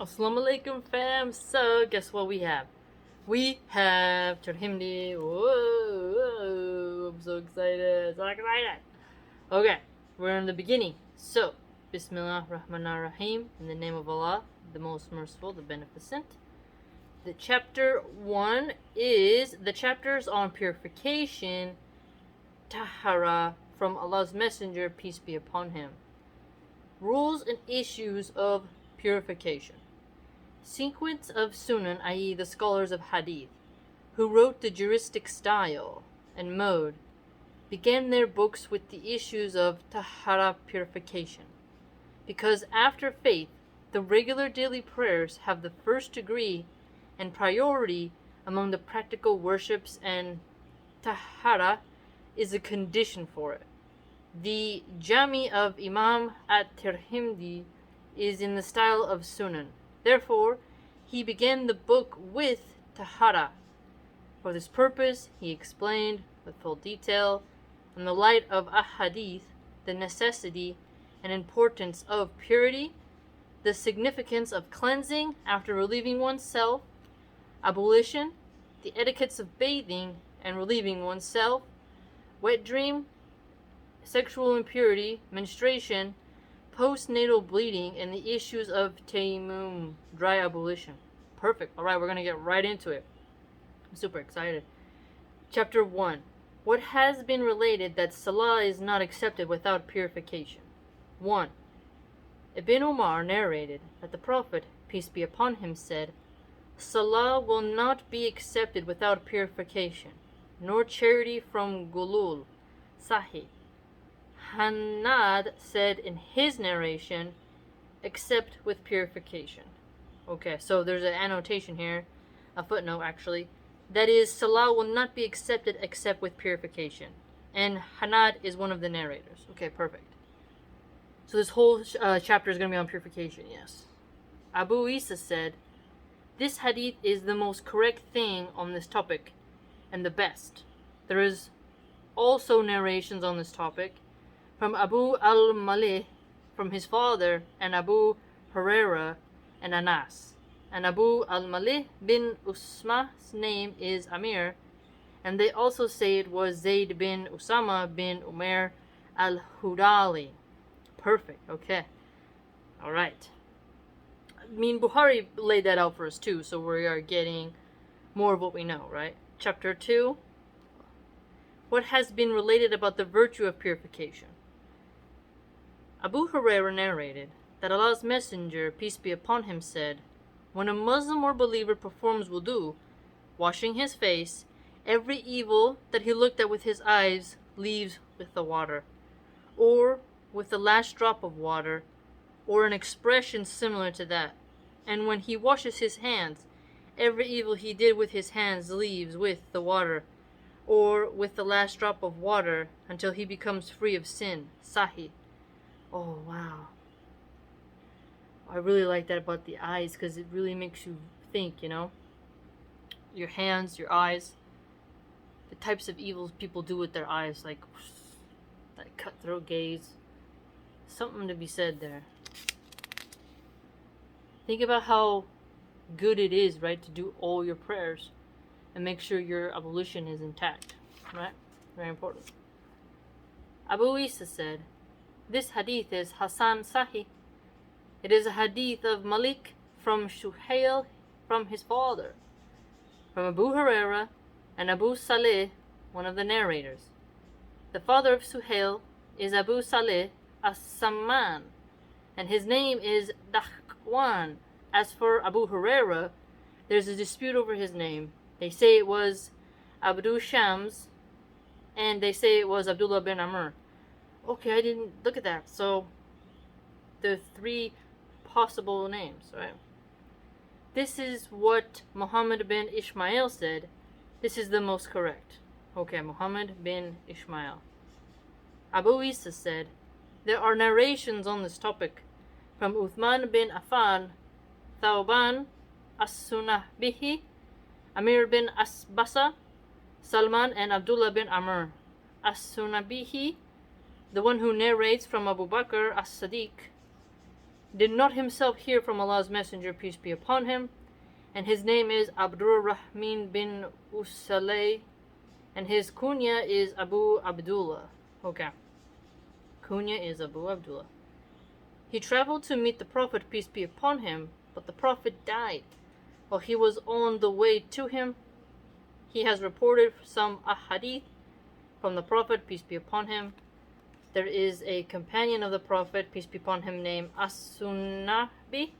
Assalamu alaikum fam. So guess what we have? We have Tirmidhi. Whoa, I'm so excited. Okay, we're in the beginning. So, Bismillah Rahman Rahim, in the name of Allah, the most merciful, the beneficent. The chapter 1 is the chapters on purification, tahara, from Allah's Messenger, peace be upon him. Rules and issues of purification. Sequence of Sunan, i.e. the scholars of Hadith, who wrote the juristic style and mode, began their books with the issues of tahara, purification. Because after faith, the regular daily prayers have the first degree and priority among the practical worships, and tahara is a condition for it. The Jami of Imam at-Tirmidhi is in the style of Sunan. Therefore, he began the book with tahara. For this purpose, he explained with full detail, in the light of ahadith, the necessity and importance of purity, the significance of cleansing after relieving oneself, ablution, the etiquettes of bathing and relieving oneself, wet dream, sexual impurity, menstruation, postnatal bleeding, and the issues of tayammum, dry ablution. Perfect. Alright, we're going to get right into it. I'm super excited. Chapter 1. What has been related that salah is not accepted without purification? 1. Ibn Umar narrated that the Prophet, peace be upon him, said, Salah will not be accepted without purification, nor charity from gulul. Sahih. Hanad said in his narration, except with purification. Okay, so there's an annotation here, a footnote actually. That is, salah will not be accepted except with purification. And Hanad is one of the narrators. Okay, perfect. So this whole chapter is going to be on purification, yes. Abu Isa said, this hadith is the most correct thing on this topic, and the best. There is also narrations on this topic from Abu al-Malih, from his father, and Abu Huraira and Anas. And Abu al-Malih bin Usma's name is Amir, and they also say it was Zayd bin Usama bin Umar al-Hudali. Perfect, okay. Alright. I mean, Bukhari laid that out for us too, so we are getting more of what we know, right? Chapter 2. What has been related about the virtue of purification? Abu Huraira narrated that Allah's Messenger, peace be upon him, said, when a Muslim or believer performs wudu, washing his face, every evil that he looked at with his eyes leaves with the water, or with the last drop of water, or an expression similar to that. And when he washes his hands, every evil he did with his hands leaves with the water, or with the last drop of water, until he becomes free of sin. Sahih. Oh, wow. I really like that about the eyes, because it really makes you think, you know? Your hands, your eyes, the types of evils people do with their eyes, like that cutthroat gaze. Something to be said there. Think about how good it is, right, to do all your prayers and make sure your ablution is intact, right? Very important. Abu Isa said, this hadith is Hasan Sahih. It is a hadith of Malik from Shuhail from his father, from Abu Huraira and Abu Saleh, one of the narrators. The father of Suhail is Abu Saleh as-Samman, and his name is Dakhwan. As for Abu Huraira, there's a dispute over his name. They say it was Abdu Shams, and they say it was Abdullah bin Amr. Okay, I didn't look at that. So, the three possible names, right? This is what Muhammad bin Ishmael said. This is the most correct. Okay, Muhammad bin Ishmael. Abu Isa said, there are narrations on this topic from Uthman bin Affan, Thawban as-Sunahbihi, Amir bin Asbasa, Salman, and Abdullah bin Amr. As-Sunabihi, the one who narrates from Abu Bakr as-Sadiq, did not himself hear from Allah's Messenger, peace be upon him, and his name is Abdur Rahman bin Usalay, and his kunya is Abu Abdullah. Okay. Kunya is Abu Abdullah. He traveled to meet the Prophet, peace be upon him, but the Prophet died while he was on the way to him. He has reported some ahadith from the Prophet, peace be upon him. There is a companion of the Prophet, peace be upon him, named As-Sunnabi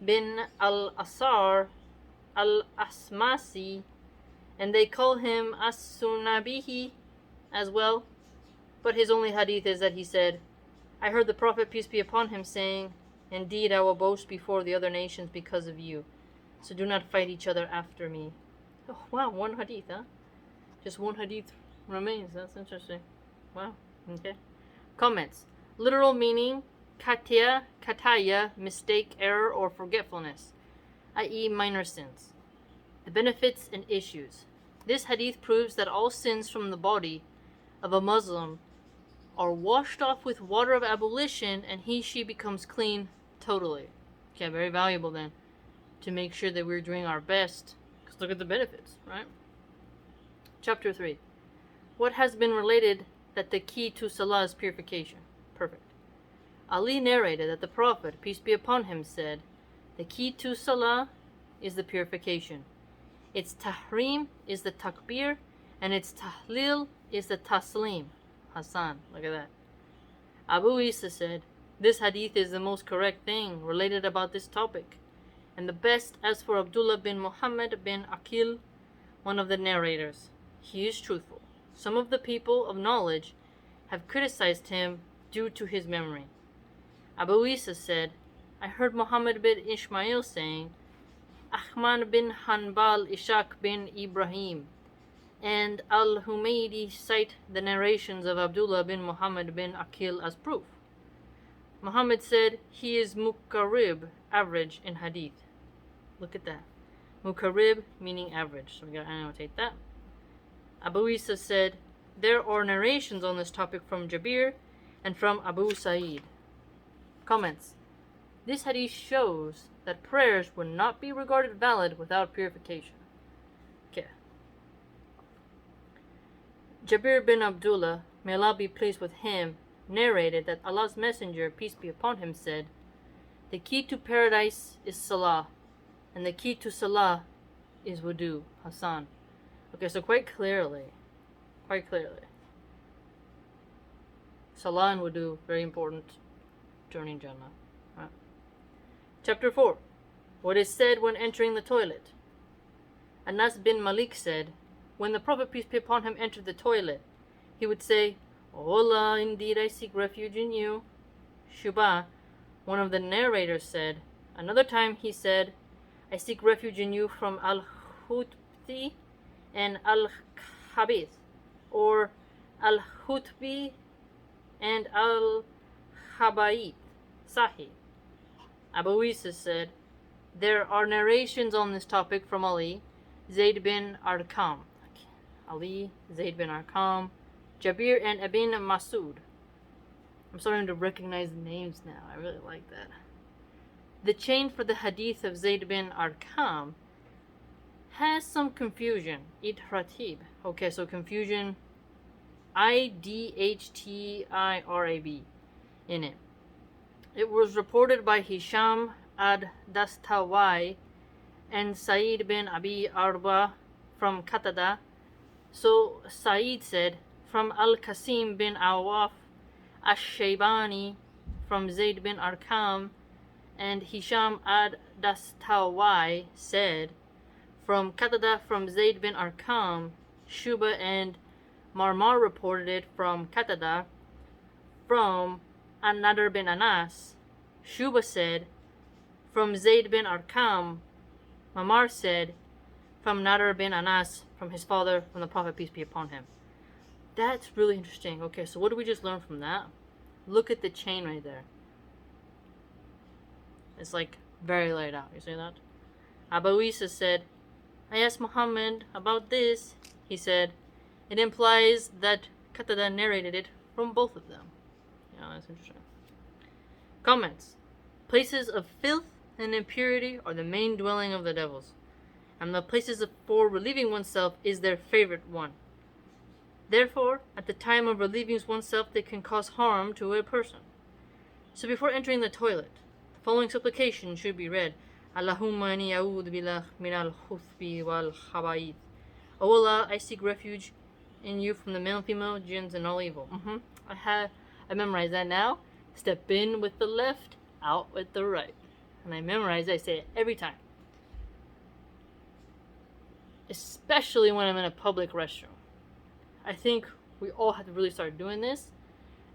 bin al-Asar al-Asmasi, and they call him As-Sunnabihi as well. But his only hadith is that he said, I heard the Prophet, peace be upon him, saying, indeed, I will boast before the other nations because of you, so do not fight each other after me. Oh, wow, one hadith, huh? Just one hadith remains. That's interesting. Wow, okay. Comments. Literal meaning, kataya, mistake, error, or forgetfulness, i.e. minor sins. The benefits and issues. This hadith proves that all sins from the body of a Muslim are washed off with water of ablution, and she becomes clean totally. Okay, very valuable then, to make sure that we're doing our best, because look at the benefits, right? Chapter 3. What has been related that the key to salah is purification. Perfect. Ali narrated that the Prophet, peace be upon him, said, the key to salah is the purification. Its tahrim is the takbir, and its tahlil is the taslim. Hassan, look at that. Abu Isa said, this hadith is the most correct thing related about this topic, and the best as for Abdullah bin Muhammad bin Aqil, one of the narrators. He is truthful. Some of the people of knowledge have criticized him due to his memory. Abu Isa said, I heard Muhammad bin Ismail saying, Ahmad bin Hanbal Ishaq bin Ibrahim and Al-Humaydi cite the narrations of Abdullah bin Muhammad bin Aqil as proof. Muhammad said he is muqarrib, average in hadith. Look at that. Muqarrib meaning average, so we gotta annotate that. Abu Isa said, there are narrations on this topic from Jabir and from Abu Sa'id. Comments. This hadith shows that prayers would not be regarded valid without purification. Okay. Jabir bin Abdullah, may Allah be pleased with him, narrated that Allah's Messenger, peace be upon him, said, the key to paradise is salah, and the key to salah is wudu. Hassan. Okay, so quite clearly, salah and wudu, very important during Jannah. Right. Chapter 4. What is said when entering the toilet. Anas bin Malik said, when the Prophet, peace be upon him, entered the toilet, he would say, O Allah, indeed I seek refuge in you. Shubha, one of the narrators, said, another time he said, I seek refuge in you from Al-Hutbi and Al-Khabith, or Al-Hutbi and Al-Khabaith. Sahih. Abu Isa said, there are narrations on this topic from Ali, Zayd bin Arqam. Ali, Zayd bin Arqam, Jabir, and Ibn Masud. I'm starting to recognize the names now. I really like that. The chain for the hadith of Zayd bin Arqam has some confusion. Idhratib. Okay, so confusion. Idhtirab in it. It was reported by Hisham ad-Dastawai and Sa'id bin Abi Arba from Qatada. So Sa'id said, from Al-Qasim bin Awaf Ash-Shaybani from Zayd bin Arqam, and Hisham ad-Dastawai said, from Qatada from Zayd bin Arqam. Shuba and Marmar reported it from Qatada, from An-Nadr bin Anas. Shuba said, from Zayd bin Arqam. Marmar said, from Nadr bin Anas, from his father, from the Prophet, peace be upon him. That's really interesting. Okay, so what did we just learn from that? Look at the chain right there. It's like very laid out. You see that? Abu Isa said, I asked Muhammad about this. He said, it implies that Qatada narrated it from both of them. Yeah, that's interesting. Comments. places of filth and impurity are the main dwelling of the devils, and the places for relieving oneself is their favorite one. Therefore, at the time of relieving oneself, they can cause harm to a person. So before entering the toilet, the following supplication should be read. Allahumma inni a'udhu billah min al-khuthbi wal-khaba'ith. O Allah, I seek refuge in you from the male and female jinns and all evil. I memorize that now. Step in with the left, out with the right. And I memorize it, I say it every time. Especially when I'm in a public restroom. I think we all have to really start doing this.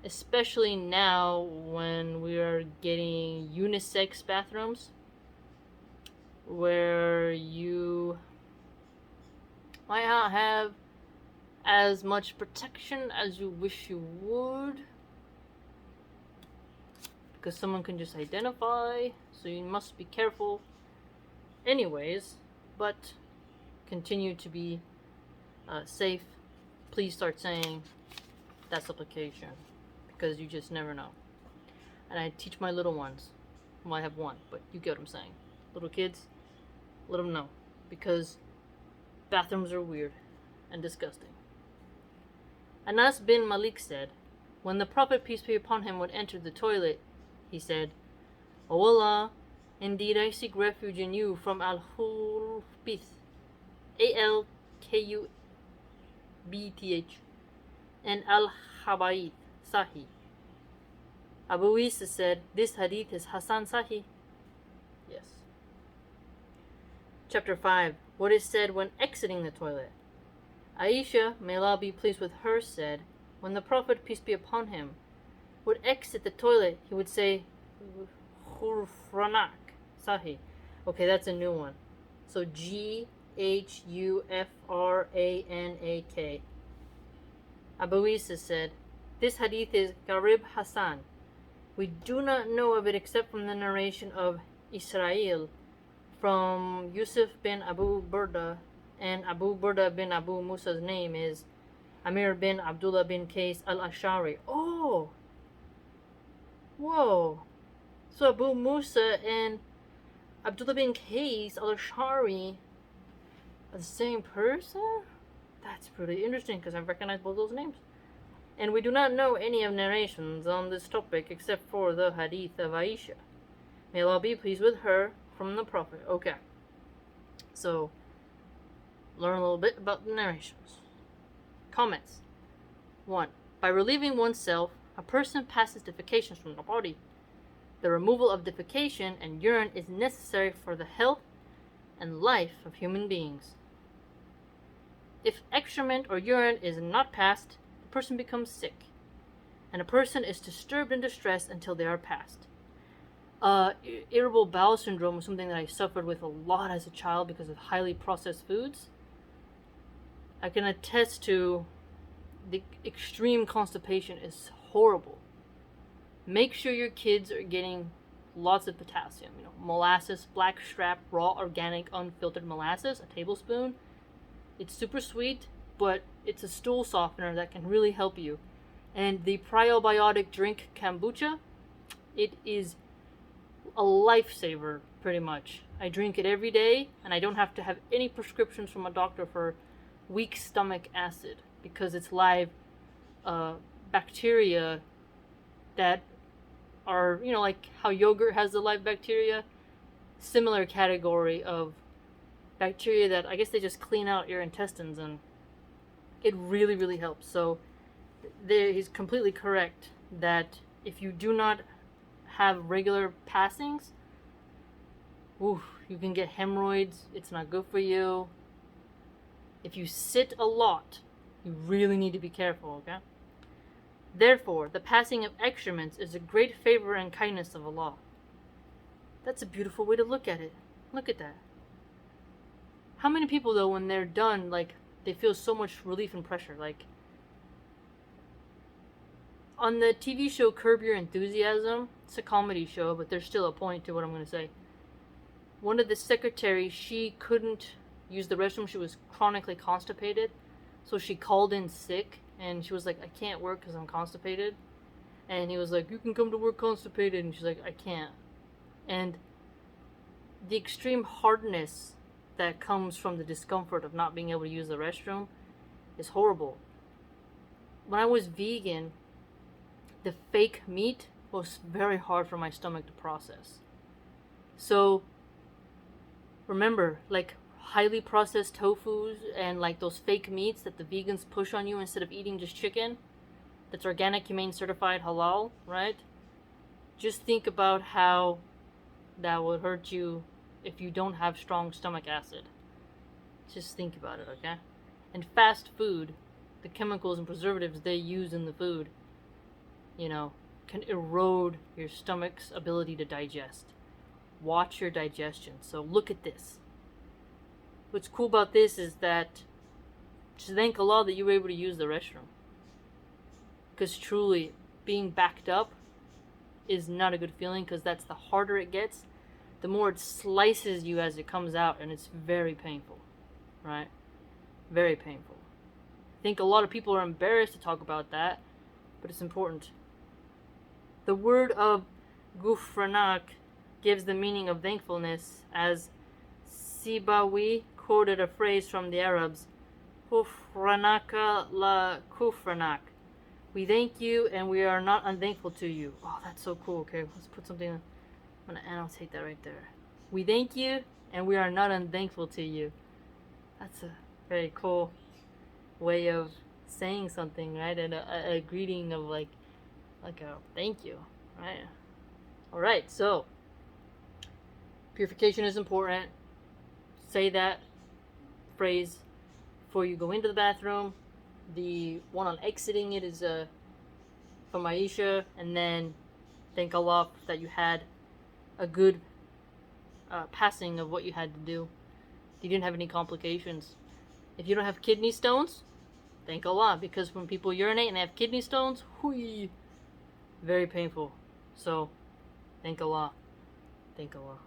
Especially now when we are getting unisex bathrooms. Where you might not have as much protection as you wish you would. Because someone can just identify, so you must be careful. Anyways, but continue to be safe. Please start saying that supplication, because you just never know. And I teach my little ones. Well, I have one, but you get what I'm saying. Little kids, let them know, because bathrooms are weird and disgusting. Anas bin Malik said, when the Prophet, peace be upon him, would enter the toilet, he said, O Allah, indeed I seek refuge in you from al-khubith, A-L-K-U-B-T-H, and al-khaba'ith, Sahih. Abu Isa said, this hadith is Hasan Sahih. Yes. Chapter 5. What is said when exiting the toilet. Aisha, may Allah be pleased with her, said, when the Prophet, peace be upon him, would exit the toilet, he would say, Ghufranak, Sahih. Okay, that's a new one. So Ghufranak. Abu Isa said, this hadith is Garib Hasan. We do not know of it except from the narration of Israel from Yusuf bin Abu Burda, and Abu Burda bin Abu Musa's name is Amir bin Abdullah bin Qais al-Ashari. Oh! Whoa! So Abu Musa and Abdullah bin Qais al-Ashari are the same person? That's pretty interesting, because I recognize both those names. And we do not know any of narrations on this topic except for the hadith of Aisha. May Allah be pleased with her from the Prophet. Okay. So, learn a little bit about the narrations. Comments. 1. By relieving oneself, a person passes defecations from the body. The removal of defecation and urine is necessary for the health and life of human beings. If excrement or urine is not passed, the person becomes sick, and a person is disturbed and distressed until they are passed. Irritable bowel syndrome was something that I suffered with a lot as a child because of highly processed foods. I can attest to the extreme constipation is horrible. Make sure your kids are getting lots of potassium. Molasses, blackstrap, raw, organic, unfiltered molasses, a tablespoon. It's super sweet, but it's a stool softener that can really help you. And the probiotic drink kombucha, it is a lifesaver, pretty much. I drink it every day, and I don't have to have any prescriptions from a doctor for weak stomach acid, because it's live bacteria that are, like how yogurt has the live bacteria, similar category of bacteria that I guess they just clean out your intestines, and it really, really helps. So he's completely correct that if you do not have regular passings, you can get hemorrhoids. It's not good for you. If you sit a lot, you really need to be careful, okay? Therefore, the passing of excrements is a great favor and kindness of Allah. That's a beautiful way to look at it. Look at that. How many people, though, when they're done, they feel so much relief and pressure? On the TV show Curb Your Enthusiasm, it's a comedy show, but there's still a point to what I'm going to say. One of the secretaries, she couldn't use the restroom. She was chronically constipated. So she called in sick, and she was like, I can't work because I'm constipated. And he was like, you can come to work constipated. And she's like, I can't. And the extreme hardness that comes from the discomfort of not being able to use the restroom is horrible. When I was vegan, the fake meat was very hard for my stomach to process. So remember, like highly processed tofus and like those fake meats that the vegans push on you instead of eating just chicken that's organic, humane, certified, halal, right? Just think about how that would hurt you if you don't have strong stomach acid. Just think about it, okay? And fast food, the chemicals and preservatives they use in the food, can erode your stomach's ability to digest. Watch your digestion. So look at this. What's cool about this is that just thank Allah that you were able to use the restroom. Because truly, being backed up is not a good feeling, because that's the harder it gets, the more it slices you as it comes out, and it's very painful, right? Very painful. I think a lot of people are embarrassed to talk about that, but it's important. The word of gufranak gives the meaning of thankfulness, as Sibawi quoted a phrase from the Arabs, Kufranaka la kufranak. We thank you and we are not unthankful to you. Oh, that's so cool. Okay, let's put something, I'm going to annotate that right there. We thank you and we are not unthankful to you. That's a very cool way of saying something, right? And a greeting of like a thank you, right? All right, so purification is important. Say that phrase before you go into the bathroom. The one on exiting it is from Aisha, and then thank Allah that you had a good passing of what you had to do. You didn't have any complications. If you don't have kidney stones, thank Allah, because when people urinate and they have kidney stones, very painful. So, thank Allah. Thank Allah.